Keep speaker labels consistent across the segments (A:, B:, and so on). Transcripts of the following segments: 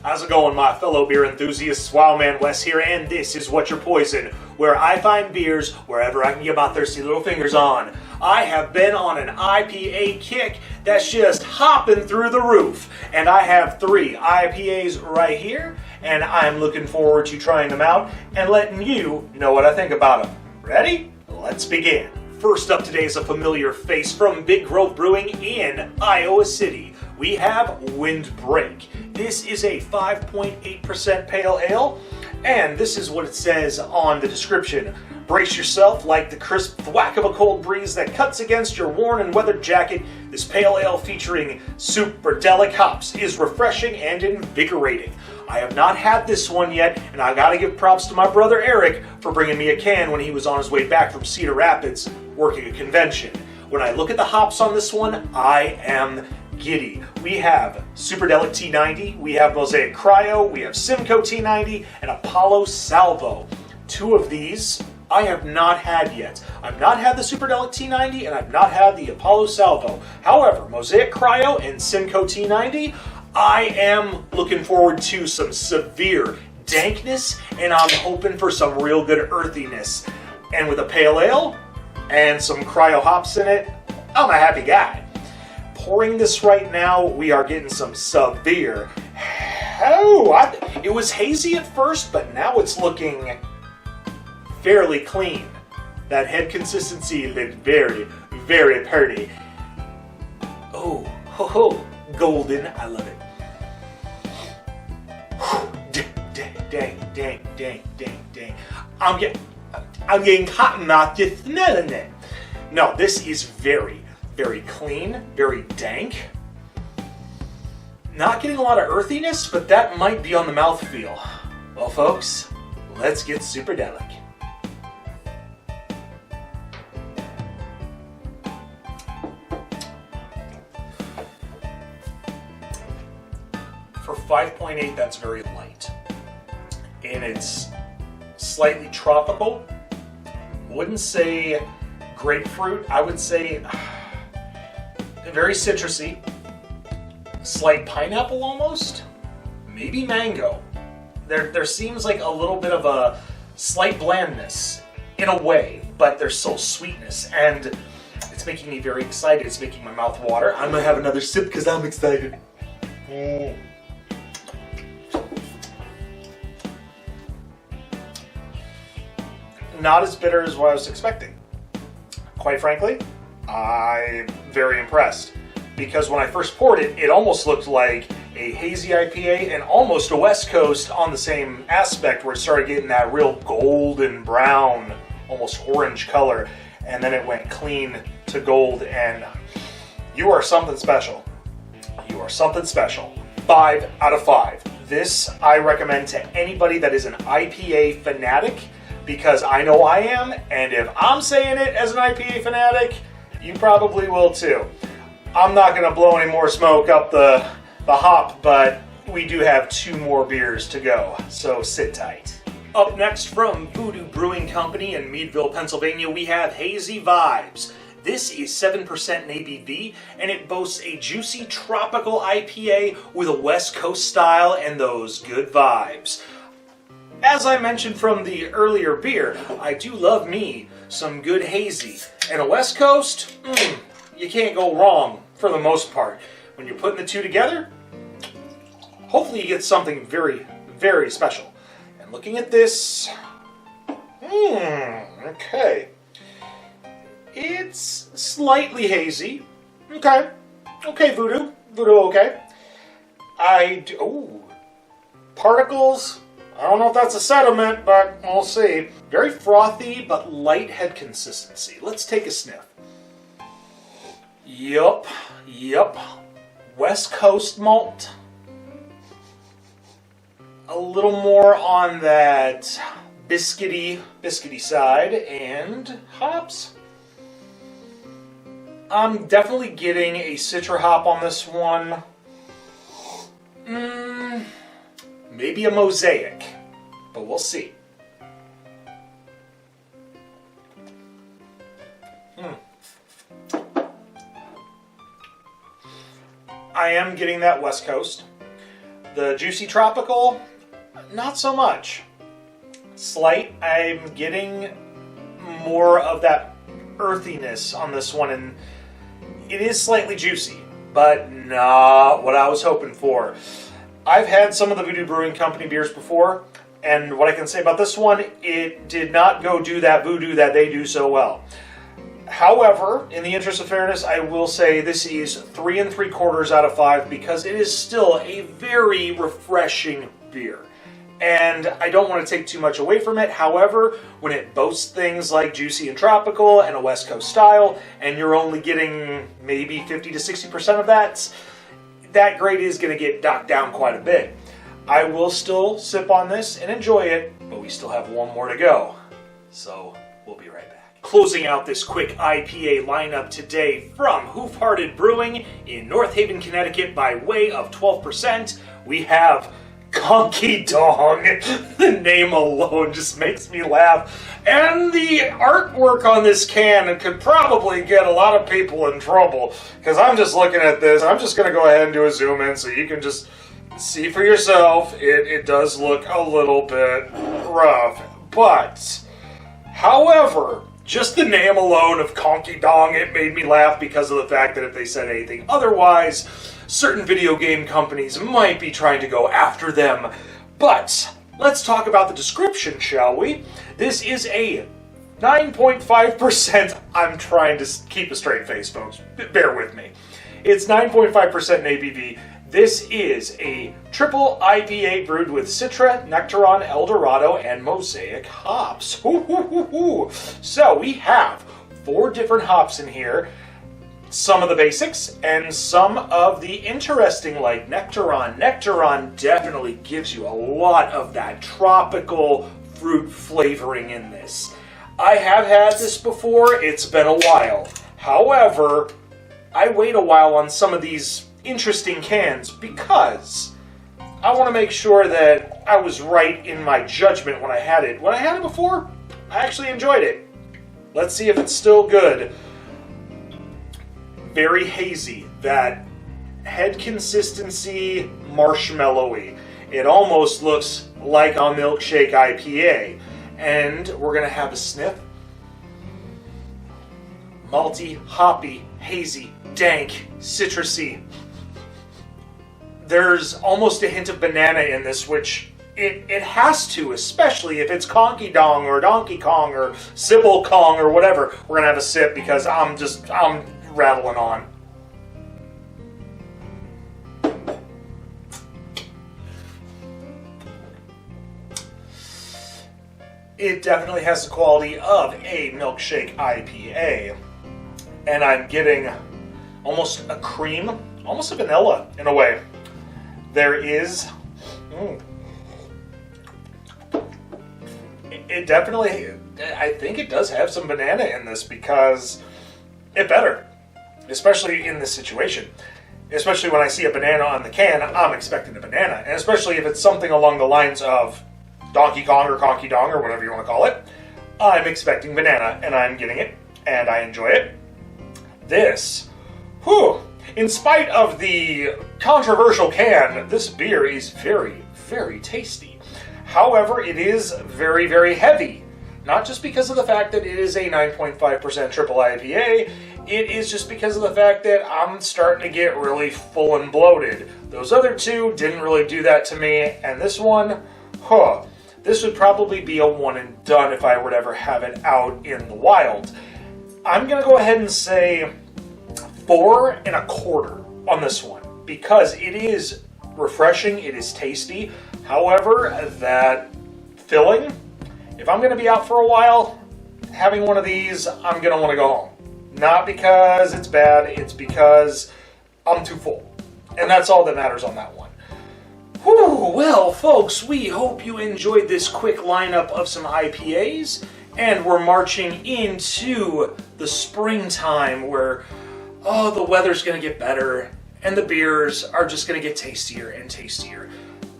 A: How's it going, my fellow beer enthusiasts? Wildman Wess here, and this is What's Your Poison, where I find beers wherever I can get my thirsty little fingers on. I have been on an IPA kick that's just hopping through the roof, and I have 3 IPAs right here, and I'm looking forward to trying them out and letting you know what I think about them. Ready? Let's begin. First up today is a familiar face from Big Grove Brewing in Iowa City. We have Windbreak. This is a 5.8% pale ale, and this is what it says on the description. Brace yourself like the crisp thwack of a cold breeze that cuts against your worn and weathered jacket. This pale ale featuring superdelic hops is refreshing and invigorating. I have not had this one yet, and I gotta give props to my brother Eric for bringing me a can when he was on his way back from Cedar Rapids working a convention. When I look at the hops on this one, I am giddy. We have Superdelic T90, we have Mosaic Cryo, we have Simcoe T90, and Apollo Salvo. 2 of these I have not had yet. I've not had the Superdelic T90 and I've not had the Apollo Salvo. However, Mosaic Cryo and Simcoe T90, I am looking forward to some severe dankness, and I'm hoping for some real good earthiness. And with a pale ale and some cryo hops in it, I'm a happy guy. Pouring this right now, we are getting some severe. It was hazy at first, but now it's looking fairly clean. That head consistency looked very, very pretty. Oh, ho ho, golden, I love it. Dang. I'm getting cotton mouth just smelling it. No, this is very, very clean, very dank. Not getting a lot of earthiness, but that might be on the mouthfeel. Well, folks, let's get superdelic. For 5.8, that's very light. And it's slightly tropical. Wouldn't say grapefruit, I would say very citrusy. Slight pineapple almost. Maybe mango. There seems like a little bit of a slight blandness in a way, but there's still sweetness, and it's making me very excited. It's making my mouth water. I'm gonna have another sip because I'm excited. Not as bitter as what I was expecting. Quite frankly, I'm very impressed, because when I first poured it, it almost looked like a hazy IPA and almost a West Coast on the same aspect, where it started getting that real golden brown, almost orange color, and then it went clean to gold, and you are something special. You are something special. 5 out of 5. This I recommend to anybody that is an IPA fanatic, because I know I am, and if I'm saying it as an IPA fanatic, you probably will too. I'm not going to blow any more smoke up the hop, but we do have 2 more beers to go, so sit tight. Up next from Voodoo Brewing Company in Meadville, Pennsylvania, we have Hazy Vibes. This is 7% in ABV, and it boasts a juicy tropical IPA with a West Coast style and those good vibes. As I mentioned from the earlier beer, I do love me some good hazy. And a West Coast, you can't go wrong for the most part. When you're putting the 2 together, hopefully you get something very, very special. And looking at this, okay. It's slightly hazy. Okay, Voodoo, okay. Particles. I don't know if that's a sediment, but we'll see. Very frothy, but light head consistency. Let's take a sniff. Yup. West Coast malt. A little more on that biscuity side, and hops. I'm definitely getting a citra hop on this one. Maybe a mosaic, but we'll see. I am getting that West Coast. The Juicy Tropical, not so much. Slight, I'm getting more of that earthiness on this one, and it is slightly juicy, but not what I was hoping for. I've had some of the Voodoo Brewing Company beers before, and what I can say about this one, it did not go do that voodoo that they do so well. However, in the interest of fairness, I will say this is 3 3/4 out of 5 because it is still a very refreshing beer. And I don't want to take too much away from it. However, when it boasts things like juicy and tropical and a West Coast style, and you're only getting maybe 50 to 60% of that, that grade is going to get knocked down quite a bit. I will still sip on this and enjoy it, but we still have one more to go. So we'll be right back. Closing out this quick IPA lineup today from Hoof Brewing in North Haven, Connecticut by way of 12%, we have Konkey Dong. The name alone just makes me laugh. And the artwork on this can could probably get a lot of people in trouble. Because I'm just looking at this. I'm just going to go ahead and do a zoom in so you can just see for yourself. It does look a little bit rough. But, however, just the name alone of Konkey Dong, it made me laugh because of the fact that if they said anything otherwise, certain video game companies might be trying to go after them. But let's talk about the description, shall we? This is a 9.5%. I'm trying to keep a straight face, folks. Bear with me. It's 9.5% in ABV. This is a triple IPA brewed with Citra, Nectaron, Eldorado, and Mosaic hops. So we have 4 different hops in here. Some of the basics and some of the interesting, like Nectaron. Nectaron definitely gives you a lot of that tropical fruit flavoring in this. I have had this before. It's been a while. However, I wait a while on some of these interesting cans because I want to make sure that I was right in my judgment when I had it. When I had it before, I actually enjoyed it. Let's see if it's still good. Very hazy, that head consistency, marshmallowy. It almost looks like a milkshake IPA. And we're going to have a sniff. Malty, hoppy, hazy, dank, citrusy. There's almost a hint of banana in this, which it has to, especially if it's Konkey Dong or Donkey Kong or Sybil Kong or whatever. We're going to have a sip because I'm rattling on. It definitely has the quality of a milkshake IPA. And I'm getting almost a cream, almost a vanilla in a way. There is... It definitely... I think it does have some banana in this because it better. Especially in this situation. Especially when I see a banana on the can, I'm expecting a banana. And especially if it's something along the lines of Donkey Kong or Konkey Dong or whatever you want to call it, I'm expecting banana, and I'm getting it, and I enjoy it. This, in spite of the controversial can, this beer is very, very tasty. However, it is very, very heavy. Not just because of the fact that it is a 9.5% triple IPA, it is just because of the fact that I'm starting to get really full and bloated. Those other two didn't really do that to me, and this one, this would probably be a one and done if I were to ever have it out in the wild. I'm going to go ahead and say 4 1/4 on this one because it is refreshing, it is tasty. However, that filling, if I'm going to be out for a while, having one of these, I'm going to want to go home. Not because it's bad, it's because I'm too full. And that's all that matters on that one. Whew, well, folks, we hope you enjoyed this quick lineup of some IPAs. And we're marching into the springtime where, the weather's going to get better and the beers are just going to get tastier and tastier.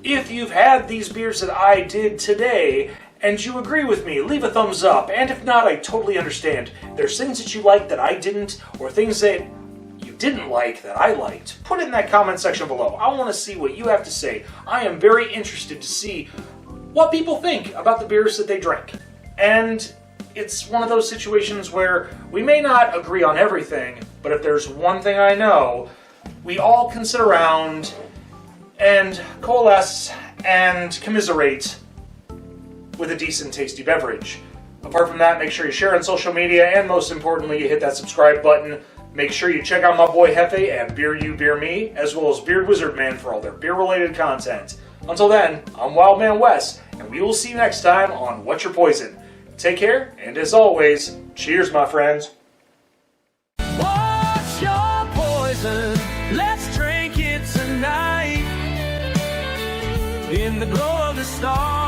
A: If you've had these beers that I did today and you agree with me, leave a thumbs up. And if not, I totally understand. There's things that you like that I didn't, or things that you didn't like that I liked, put it in that comment section below. I want to see what you have to say. I am very interested to see what people think about the beers that they drink. And it's one of those situations where we may not agree on everything, but if there's one thing I know, we all can sit around and coalesce and commiserate with a decent, tasty beverage. Apart from that, make sure you share on social media, and most importantly, you hit that subscribe button. Make sure you check out my boy Hefe and Beer You, Beer Me, as well as Beard Wizard Man for all their beer-related content. Until then, I'm Wildman Wes, and we will see you next time on What's Your Poison? Take care, and as always, cheers, my friends.
B: What's your poison? Let's drink it tonight. In the glow of the stars.